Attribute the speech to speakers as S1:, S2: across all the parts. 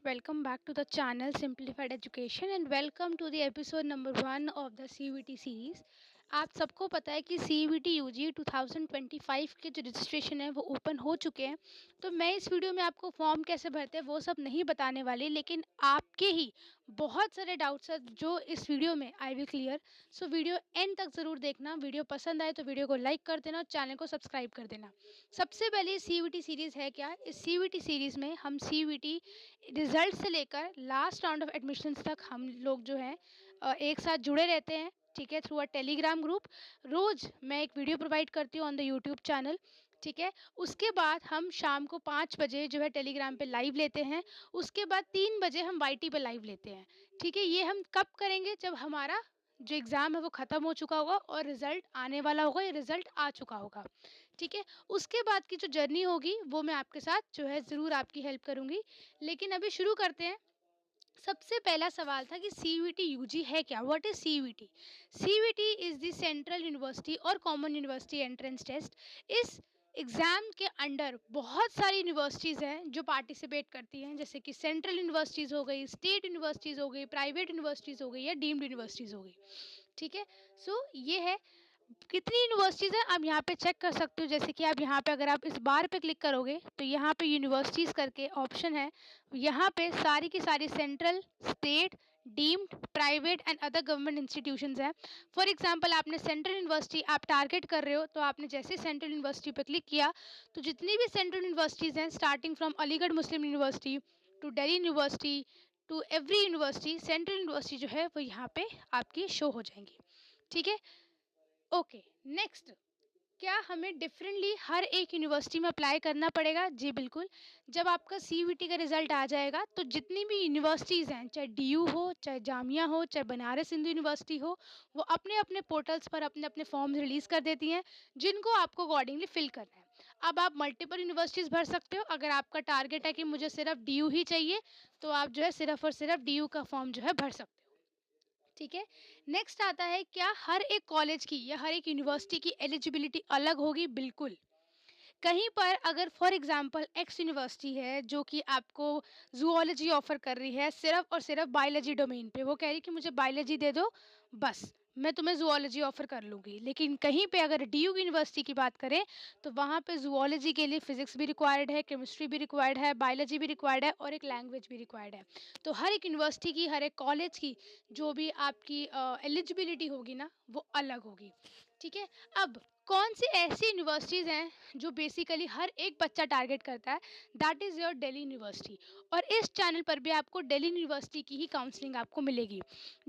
S1: Welcome back to the channel Simplified Education and welcome to the episode number 1 of the CVT series. आप सबको पता है कि CVT UG 2025 के जो रजिस्ट्रेशन है वो ओपन हो चुके हैं। तो मैं इस वीडियो में आपको फॉर्म कैसे भरते हैं वो सब नहीं बताने वाली, लेकिन आपके ही बहुत सारे डाउट्स हैं जो इस वीडियो में I will clear. So video and तक ज़रूर देखना। वीडियो पसंद आए तो वीडियो को लाइक कर देना और चैनल को सब्सक्राइब कर देना। सबसे पहले CVT सीरीज़ है क्या? इस CVT सीरीज़ में हम CVT रिजल्ट से लेकर लास्ट राउंड ऑफ एडमिशन्स तक हम लोग जो हैं एक साथ जुड़े रहते हैं। ठीक है, थ्रू अ टेलीग्राम ग्रुप। रोज़ मैं एक वीडियो प्रोवाइड करती हूँ ऑन द यूट्यूब चैनल। ठीक है, उसके बाद हम शाम को 5 बजे जो है टेलीग्राम पे लाइव लेते हैं। उसके बाद 3 बजे हम वाईटी पे लाइव लेते हैं। ठीक है, ये हम कब करेंगे? जब हमारा जो एग्ज़ाम है वो ख़त्म हो चुका होगा और रिज़ल्ट आने वाला होगा या रिज़ल्ट आ चुका होगा। ठीक है, उसके बाद की जो जर्नी होगी वो मैं आपके साथ जो है ज़रूर आपकी हेल्प करूँगी। लेकिन अभी शुरू करते हैं। सबसे पहला सवाल था कि सीवीटी यूजी है क्या? What is CVT? CVT is the central university और कॉमन यूनिवर्सिटी एंट्रेंस टेस्ट। इस एग्ज़ाम के अंडर बहुत सारी यूनिवर्सिटीज़ हैं जो पार्टिसिपेट करती हैं, जैसे कि सेंट्रल यूनिवर्सिटीज़ हो गई, स्टेट यूनिवर्सिटीज़ हो गई, प्राइवेट यूनिवर्सिटीज़ हो गई या डीम्ड यूनिवर्सिटीज़ हो गई। ठीक है, सो ये है। कितनी यूनिवर्सिटीज़ हैं आप यहाँ पे चेक कर सकते हो। जैसे कि आप यहाँ पे अगर आप इस बार पे क्लिक करोगे तो यहाँ पे यूनिवर्सिटीज़ करके ऑप्शन है। यहाँ पे सारी की सारी central, state, deemed, private and other government institutions हैं। फॉर एग्जांपल आपने सेंट्रल यूनिवर्सिटी आप टारगेट कर रहे हो, तो आपने जैसे सेंट्रल यूनिवर्सिटी पे क्लिक किया तो जितनी भी सेंट्रल यूनिवर्सिटीज़ हैं, starting from Aligarh Muslim University to Delhi University to every university, central university जो है वो यहाँ पे आपकी शो हो जाएंगी। ठीक है, ओके। नेक्स्ट, क्या हमें डिफरेंटली हर एक यूनिवर्सिटी में अप्लाई करना पड़ेगा? जी बिल्कुल। जब आपका सीवीटी का रिजल्ट आ जाएगा तो जितनी भी यूनिवर्सिटीज़ हैं, चाहे डीयू हो, चाहे जामिया हो, चाहे बनारस हिंदू यूनिवर्सिटी हो, वो अपने अपने पोर्टल्स पर अपने अपने फॉर्म्स रिलीज़ कर देती हैं, जिनको आपको अकॉर्डिंगली फिल करना है। अब आप मल्टीपल यूनिवर्सिटीज़ भर सकते हो। अगर आपका टारगेट है कि मुझे सिर्फ डीयू ही चाहिए, तो आप जो है सिर्फ और सिर्फ डीयू का फॉर्म जो है भर सकते हो। ठीक है, नेक्स्ट आता है, क्या हर एक कॉलेज की या हर एक यूनिवर्सिटी की एलिजिबिलिटी अलग होगी? बिल्कुल। कहीं पर अगर फॉर एग्जांपल एक्स यूनिवर्सिटी है जो कि आपको जूलॉजी ऑफर कर रही है सिर्फ और सिर्फ बायोलॉजी डोमेन पे, वो कह रही है कि मुझे बायोलॉजी दे दो, बस मैं तुम्हें जूलॉजी ऑफर कर लूँगी। लेकिन कहीं पे अगर डीयू यूनिवर्सिटी की बात करें तो वहाँ पे जूलॉजी के लिए फिजिक्स भी रिक्वायर्ड है, केमिस्ट्री भी रिक्वायर्ड है, बायोलॉजी भी रिक्वायर्ड है और एक लैंग्वेज भी रिक्वायर्ड है। तो हर एक यूनिवर्सिटी की, हर एक कॉलेज की जो भी आपकी एलिजिबिलिटी होगी ना, वो अलग होगी। ठीक है, अब कौन सी ऐसी यूनिवर्सिटीज़ हैं जो बेसिकली हर एक बच्चा टारगेट करता है? That is your Delhi university. और इस चैनल पर भी आपको दिल्ली यूनिवर्सिटी की ही काउंसलिंग आपको मिलेगी।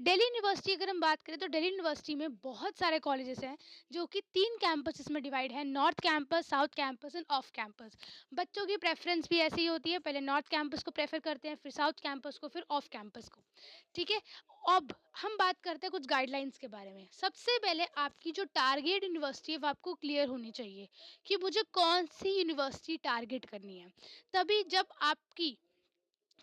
S1: दिल्ली यूनिवर्सिटी अगर हम बात करें तो दिल्ली यूनिवर्सिटी में बहुत सारे कॉलेजेस हैं जो कि 3 कैंपसेस में डिवाइड है, north campus, south campus end off campus. बच्चों की प्रेफरेंस भी ऐसी ही होती है, पहले नॉर्थ कैंपस को प्रेफर करते हैं, फिर साउथ कैंपस को, फिर ऑफ कैंपस को। ठीक है, अब हम बात करते हैं कुछ गाइडलाइंस के बारे में। सबसे पहले आपकी जो टारगेट यूनिवर्सिटी है वो आपको क्लियर होनी चाहिए कि मुझे कौन सी यूनिवर्सिटी टारगेट करनी है। तभी जब आपकी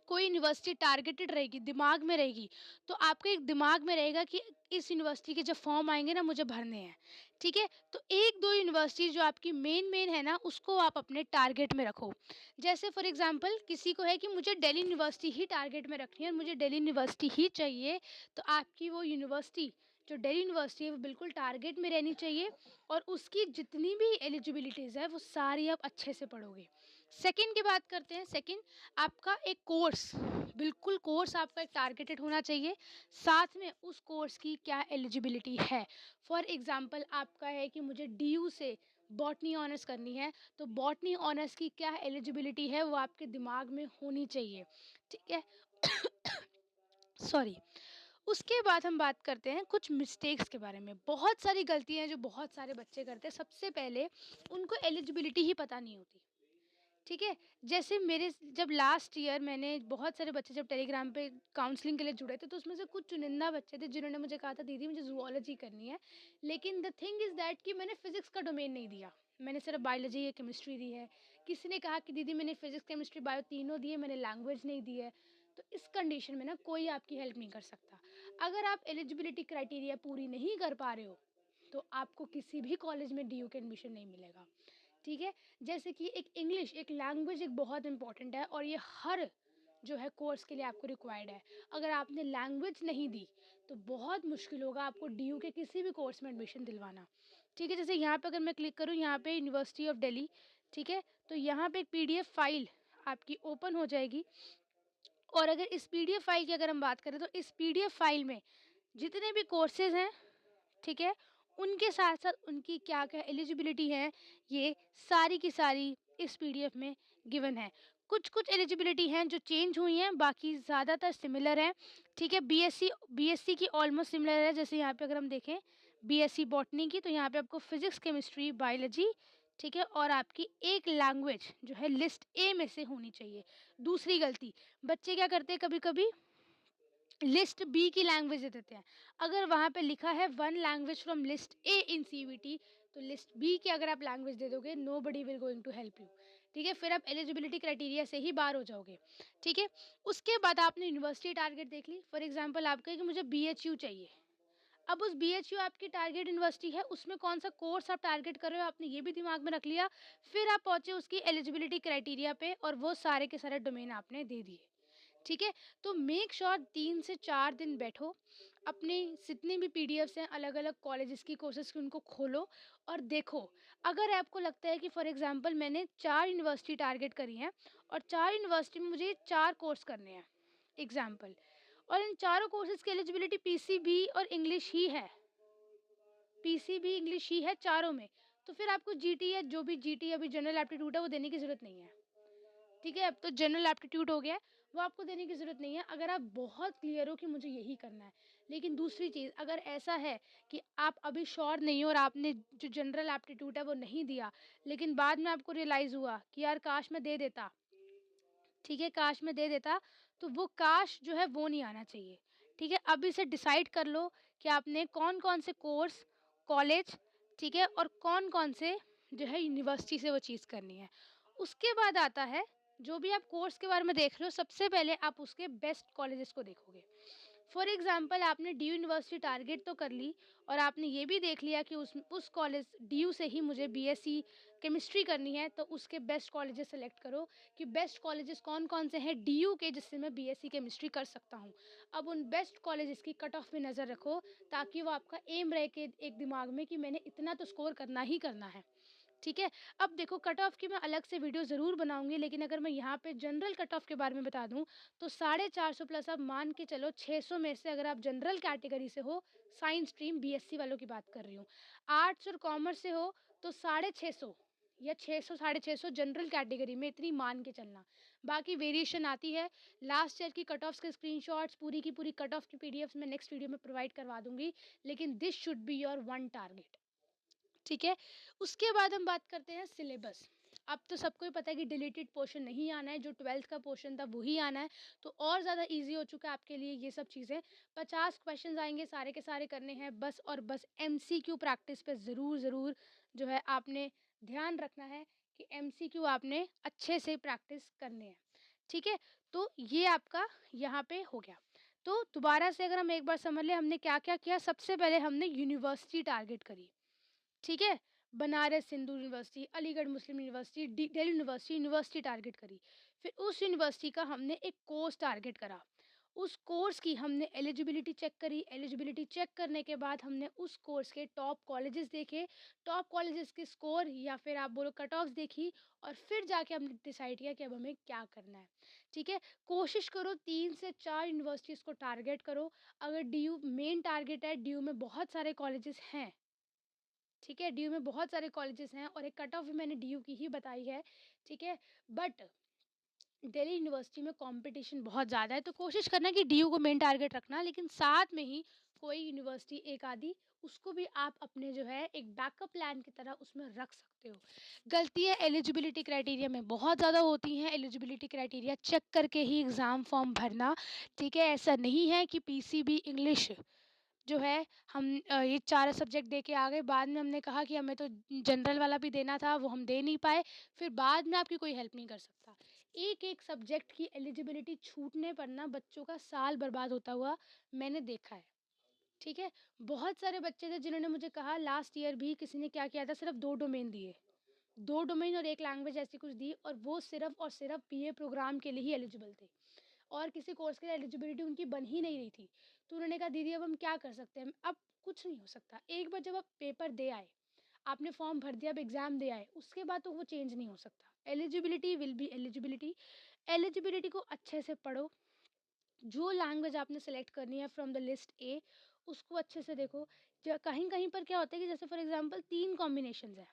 S1: कोई यूनिवर्सिटी टारगेटेड रहेगी, दिमाग में रहेगी, तो आपके एक दिमाग में रहेगा कि इस यूनिवर्सिटी के जब फॉर्म आएंगे ना मुझे भरने हैं। ठीक है, तो एक दो यूनिवर्सिटी जो आपकी मेन है ना उसको आप अपने टारगेट में रखो। जैसे फॉर एग्जांपल किसी को है कि मुझे दिल्ली यूनिवर्सिटी ही टारगेट में रखनी है और मुझे दिल्ली यूनिवर्सिटी ही चाहिए, तो आपकी वो यूनिवर्सिटी जो दिल्ली यूनिवर्सिटी है वो बिल्कुल टारगेट में रहनी चाहिए और उसकी जितनी भी एलिजिबिलिटीज़ है वो सारी आप अच्छे से पढ़ोगे। सेकंड की बात करते हैं। सेकंड, आपका एक कोर्स, बिल्कुल कोर्स आपका एक टारगेटेड होना चाहिए। साथ में उस कोर्स की क्या एलिजिबिलिटी है। फॉर एग्जांपल आपका है कि मुझे डीयू से बॉटनी ऑनर्स करनी है, तो बॉटनी ऑनर्स की क्या एलिजिबिलिटी है वो आपके दिमाग में होनी चाहिए। ठीक है, सॉरी। उसके बाद हम बात करते हैं कुछ मिस्टेक्स के बारे में। बहुत सारी गलतियाँ हैं जो बहुत सारे बच्चे करते हैं। सबसे पहले उनको एलिजिबिलिटी ही पता नहीं होती। ठीक है, जैसे मेरे जब लास्ट ईयर मैंने बहुत सारे बच्चे जब टेलीग्राम पे काउंसलिंग के लिए जुड़े थे, तो उसमें से कुछ चुनिंदा बच्चे थे जिन्होंने मुझे कहा था दीदी मुझे जूलॉजी करनी है, लेकिन द थिंग इज़ दैट कि मैंने फिजिक्स का डोमेन नहीं दिया, मैंने सिर्फ बायोलॉजी या केमिस्ट्री दी है। किसी ने कहा कि दीदी मैंने फिजिक्स केमिस्ट्री बायो तीनों दिए, मैंने लैंग्वेज नहीं दी है। तो इस कंडीशन में ना कोई आपकी हेल्प नहीं कर सकता। अगर आप एलिजिबिलिटी क्राइटेरिया पूरी नहीं कर पा रहे हो तो आपको किसी भी कॉलेज में डीयू के एडमिशन नहीं मिलेगा। ठीक है, जैसे कि एक इंग्लिश एक लैंग्वेज एक बहुत इंपॉर्टेंट है और ये हर जो है कोर्स के लिए आपको रिक्वायर्ड है। अगर आपने लैंग्वेज नहीं दी तो बहुत मुश्किल होगा आपको डीयू के किसी भी कोर्स में एडमिशन दिलवाना। ठीक है, जैसे यहाँ पे अगर मैं क्लिक करूँ, यहाँ पे यूनिवर्सिटी ऑफ दिल्ली, ठीक है, तो यहाँ पे एक पीडीएफ फाइल आपकी ओपन हो जाएगी। और अगर इस पीडीएफ फाइल की अगर हम बात करें तो इस पीडीएफ फाइल में जितने भी कोर्सेज हैं, ठीक है, उनके साथ साथ उनकी क्या क्या एलिजिबिलिटी है, ये सारी की सारी इस पीडीएफ में गिवन है। कुछ कुछ एलिजिबिलिटी हैं जो चेंज हुई हैं, बाकी ज़्यादातर सिमिलर हैं। ठीक है, बीएससी बीएससी की ऑलमोस्ट सिमिलर है। जैसे यहाँ पे अगर हम देखें बीएससी बॉटनी की, तो यहाँ पे आपको फिजिक्स, केमिस्ट्री, बायोलॉजी, ठीक है, और आपकी एक लैंग्वेज जो है लिस्ट ए में से होनी चाहिए। दूसरी गलती, बच्चे क्या करते हैं कभी कभी, लिस्ट बी की लैंग्वेज दे देते हैं। अगर वहाँ पे लिखा है one language from list A in CVT, तो लिस्ट बी की अगर आप लैंग्वेज दे दोगे, nobody will going to help you. ठीक है, फिर आप एलिजिबिलिटी क्राइटेरिया से ही बाहर हो जाओगे। ठीक है, उसके बाद आपने यूनिवर्सिटी टारगेट देख ली। फॉर एग्जाम्पल आप कहें कि मुझे बीएचयू चाहिए। अब उस बीएचयू आपकी टारगेट यूनिवर्सिटी है, उसमें कौन सा कोर्स आप टारगेट कर रहे हो, आपने ये भी दिमाग में रख लिया। फिर आप पहुंचे उसकी एलिजिबिलिटी क्राइटेरिया पे, और वो सारे के सारे डोमेन आपने दे दिए। ठीक है, तो मेक श्योर 3 से 4 दिन बैठो, अपने जितने भी पीडीएफ्स हैं अलग अलग कॉलेजेस की, कोर्सेज की, उनको खोलो और देखो। अगर आपको लगता है कि फॉर एग्जांपल मैंने 4 यूनिवर्सिटी टारगेट करी हैं और 4 यूनिवर्सिटी में मुझे 4 कोर्स करने हैं एग्जाम्पल, और इन चारों कोर्सेज की एलिजिबिलिटी पीसीबी और इंग्लिश ही है, पीसीबी इंग्लिश ही है चारों में, तो फिर आपको जीटी या जो भी जीटी अभी जनरल एप्टीट्यूड है वो देने की ज़रूरत नहीं है। ठीक है, अब तो जनरल एप्टीट्यूड हो गया है, वो आपको देने की ज़रूरत नहीं है अगर आप बहुत क्लियर हो कि मुझे यही करना है। लेकिन दूसरी चीज़, अगर ऐसा है कि आप अभी श्योर नहीं हो और आपने जो जनरल एप्टीट्यूड है वो नहीं दिया, लेकिन बाद में आपको रियलाइज़ हुआ कि यार काश मैं दे देता, ठीक है, काश मैं दे देता, तो वो काश जो है वो नहीं आना चाहिए। ठीक है, अभी से डिसाइड कर लो कि आपने कौन कौन से कोर्स, कॉलेज, ठीक है, और कौन कौन से जो है यूनिवर्सिटी से वो चीज़ करनी है। उसके बाद आता है, जो भी आप कोर्स के बारे में देख रहे हो, सबसे पहले आप उसके बेस्ट कॉलेजेस को देखोगे। फॉर एग्जाम्पल आपने डी यूनिवर्सिटी टारगेट तो कर ली, और आपने ये भी देख लिया कि उस कॉलेज डी से ही मुझे बीएससी केमिस्ट्री करनी है, तो उसके बेस्ट कॉलेजेस सेलेक्ट करो कि बेस्ट कॉलेजेस कौन कौन से हैं डी के, जिससे मैं बीएससी केमिस्ट्री कर सकता हूँ। अब उन बेस्ट कॉलेजेस की कट ऑफ में नज़र रखो, ताकि वो आपका एम रहे कि एक दिमाग में कि मैंने इतना तो स्कोर करना ही करना है। ठीक है, अब देखो कट ऑफ की मैं अलग से वीडियो ज़रूर बनाऊंगी, लेकिन अगर मैं यहाँ पे जनरल कट ऑफ के बारे में बता दूं, तो 450 प्लस आप मान के चलो, 600 में से अगर आप जनरल कैटेगरी से हो, साइंस स्ट्रीम बीएससी वालों की बात कर रही हूँ, आर्ट्स और कॉमर्स से हो, तो 650 या 600 650 जनरल कैटेगरी में, इतनी मान के चलना। बाकी वेरिएशन आती है। लास्ट ईयर की कट ऑफ्स के स्क्रीनशॉट्स, पूरी की पूरी कट ऑफ की पीडीएफ्स मैं नेक्स्ट वीडियो में प्रोवाइड करवा दूंगी, लेकिन this should be your one target. ठीक है, उसके बाद हम बात करते हैं सिलेबस। अब तो सबको ही पता है कि डिलीटेड पोर्शन नहीं आना है, जो 12th का पोर्शन था वही आना है, तो और ज़्यादा इजी हो चुका है आपके लिए ये सब चीज़ें। 50 क्वेश्चंस आएंगे, सारे के सारे करने हैं, बस और बस एमसीक्यू प्रैक्टिस पे ज़रूर ज़रूर जो है आपने ध्यान रखना है कि एमसीक्यू आपने अच्छे से प्रैक्टिस करने हैं। ठीक है, तो ये आपका यहाँ पे हो गया। तो दोबारा से अगर हम एक बार समझ लें हमने क्या क्या किया, सबसे पहले हमने यूनिवर्सिटी टारगेट करी। ठीक है, Banaras Hindu University, Aligarh Muslim University, Delhi University, university target करी। फिर उस यूनिवर्सिटी का हमने एक कोर्स टारगेट करा, उस कोर्स की हमने एलिजिबिलिटी चेक करी। एलिजिबिलिटी चेक करने के बाद हमने उस कोर्स के टॉप कॉलेजेस देखे, टॉप कॉलेजेस के स्कोर या फिर आप बोलो कट ऑफ्स देखी, और फिर जाके हमने डिसाइड किया कि अब हमें क्या करना है। ठीक है, कोशिश करो 3 से 4 यूनिवर्सिटीज़ को टारगेट करो। अगर डीयू मेन टारगेट है, डीयू में बहुत सारे कॉलेजेस हैं, ठीक है, डीयू में बहुत सारे कॉलेजेस हैं, और एक कट ऑफ भी मैंने डीयू की ही बताई है। ठीक है, बट दिल्ली यूनिवर्सिटी में कंपटीशन बहुत ज़्यादा है, तो कोशिश करना कि डीयू को मेन टारगेट रखना, लेकिन साथ में ही कोई यूनिवर्सिटी एक आधी उसको भी आप अपने जो है एक बैकअप प्लान की तरह उसमें रख सकते हो। गलतियाँ एलिजिबिलिटी क्राइटेरिया में बहुत ज़्यादा होती हैं, एलिजिबिलिटी क्राइटेरिया चेक करके ही एग्ज़ाम फॉर्म भरना। ठीक है, ऐसा नहीं है कि पीसीबी इंग्लिश जो है हम ये 4 सब्जेक्ट दे के आ गए, बाद में हमने कहा कि हमें तो जनरल वाला भी देना था, वो हम दे नहीं पाए, फिर बाद में आपकी कोई हेल्प नहीं कर सकता। एक-एक सब्जेक्ट की एलिजिबिलिटी छूटने पर ना बच्चों का साल बर्बाद होता हुआ मैंने देखा है। ठीक है? बहुत सारे बच्चे थे जिन्होंने मुझे कहा, लास्ट ईयर भी किसी ने क्या किया था, सिर्फ़ 2 डोमेन दिए। 2 डोमेन और 1 लैंग्वेज ऐसी कुछ दी, और वो सिर्फ़ और सिर्फ़ बीए प्रोग्राम के लिए ही एलिजिबल थे। और किसी कोर्स के लिए एलिजिबिलिटी उनकी बन ही नहीं रही थी, तो उन्होंने कहा दीदी अब हम क्या कर सकते हैं, अब कुछ नहीं हो सकता। एक बार जब आप पेपर दे आए, आपने फॉर्म भर दिया, अब एग्ज़ाम दे आए, उसके बाद तो वो चेंज नहीं हो सकता। Eligibility will be eligibility. Eligibility को अच्छे से पढ़ो, जो लैंग्वेज आपने सेलेक्ट करनी है फ्रॉम द लिस्ट ए, उसको अच्छे से देखो। कहीं कहीं पर क्या होता है कि जैसे फॉर एग्जांपल 3 कॉम्बिनेशंस हैं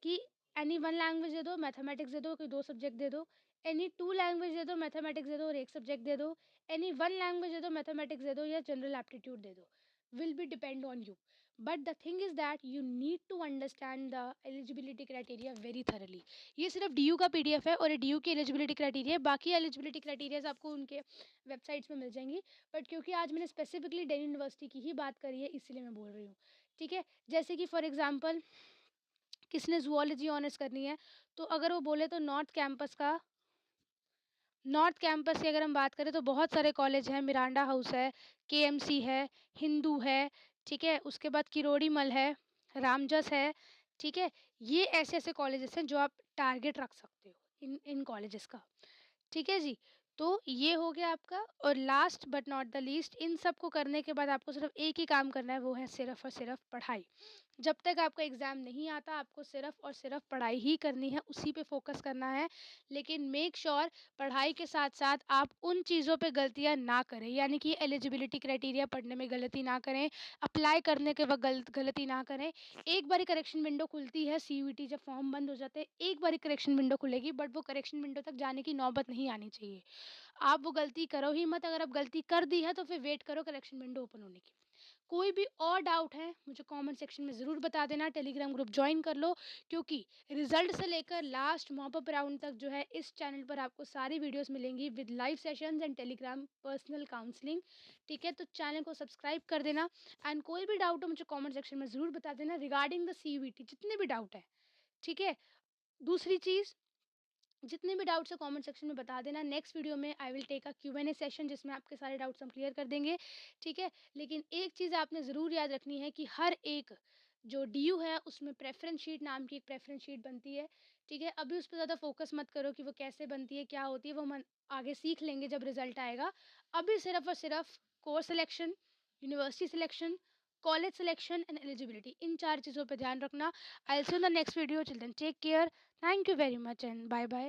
S1: कि एनी वन लैंग्वेज दे दो, मैथमेटिक्स दे दो, कोई 2 सब्जेक्ट दे दो, एनी 2 लैंग्वेज दे दो, मैथमेटिक्स दे दो और 1 सब्जेक्ट दे दो, एनी वन लैंग्वेज दे दो, मैथमेटिक्स दे दो या जनरल एप्टीट्यूड दे दो, will be depend on you. But the thing is that you need to understand the eligibility criteria very thoroughly. ये सिर्फ डीयू का पीडीएफ है और ये डीयू की एलिजिबिलिटी क्राइटेरिया है, बाकी एलिजिबिलिटी क्राइटेरियाज आपको उनके वेबसाइट्स में मिल जाएंगी। बट क्योंकि आज मैंने स्पेसिफिकली डेली यूनिवर्सिटी की ही बात करी है, इसलिए मैं बोल रही हूँ। ठीक है, जैसे कि फॉर एग्जाम्पल किसने ज़ूलॉजी ऑनर्स करनी है, तो अगर वो बोले तो नॉर्थ कैंपस की अगर हम बात करें तो बहुत सारे कॉलेज हैं, मिरांडा हाउस है, केएमसी है, हिंदू है, ठीक है, उसके बाद किरोड़ी मल है, रामजस है, ठीक है। ये ऐसे-ऐसे कॉलेजेस हैं जो आप टारगेट रख सकते हो इन इन कॉलेजेस का। ठीक है जी। तो ये हो गया आपका, और last but not the least, इन सब को करने के बाद आपको सिर्फ एक ही काम करना है, वो है सिर्फ और सिर्फ पढ़ाई। जब तक आपका एग्ज़ाम नहीं आता, आपको सिर्फ और सिर्फ पढ़ाई ही करनी है, उसी पे फोकस करना है। लेकिन मेक श्योर पढ़ाई के साथ-साथ आप उन चीज़ों पे गलतियाँ ना करें, यानी कि एलिजिबिलिटी क्राइटेरिया पढ़ने में गलती ना करें, अप्लाई करने के वक़्त गलती ना करें। एक बारी करेक्शन विंडो खुलती है, सीयूईटी जब फॉर्म बंद हो जाते हैं, एक बारी करेक्शन विंडो खुलेगी, बट वो करेक्शन विंडो तक जाने की नौबत नहीं आनी चाहिए। आप वो गलती करो ही मत, अगर आप गलती कर दी है तो फिर वेट करो करेक्शन विंडो ओपन होने की। कोई भी और डाउट है मुझे कमेंट सेक्शन में ज़रूर बता देना, टेलीग्राम ग्रुप ज्वाइन कर लो, क्योंकि रिजल्ट से लेकर लास्ट मॉप अप राउंड तक जो है इस चैनल पर आपको सारी वीडियोस मिलेंगी with live sessions and Telegram personal counselling. ठीक है, तो चैनल को सब्सक्राइब कर देना। एंड कोई भी डाउट हो मुझे कमेंट सेक्शन में ज़रूर बता देना रिगार्डिंग द सीयूईटी, जितने भी डाउट है। ठीक है, दूसरी चीज़, जितने भी डाउट्स है कमेंट सेक्शन में बता देना। नेक्स्ट वीडियो में I will take a Q&A session, जिसमें आपके सारे डाउट्स हम क्लियर कर देंगे। ठीक है, लेकिन एक चीज़ आपने ज़रूर याद रखनी है कि हर एक जो डीयू है उसमें प्रेफरेंस शीट नाम की एक प्रेफरेंस शीट बनती है। ठीक है, अभी उस पर ज़्यादा फोकस मत करो कि वो कैसे बनती है, क्या होती है, वो हम आगे सीख लेंगे जब रिजल्ट आएगा। अभी सिर्फ और सिर्फ course selection, university selection, college selection and eligibility, इन 4 चीज़ों पर ध्यान रखना। I will see you in the next video, children take care, thank you very much and bye bye.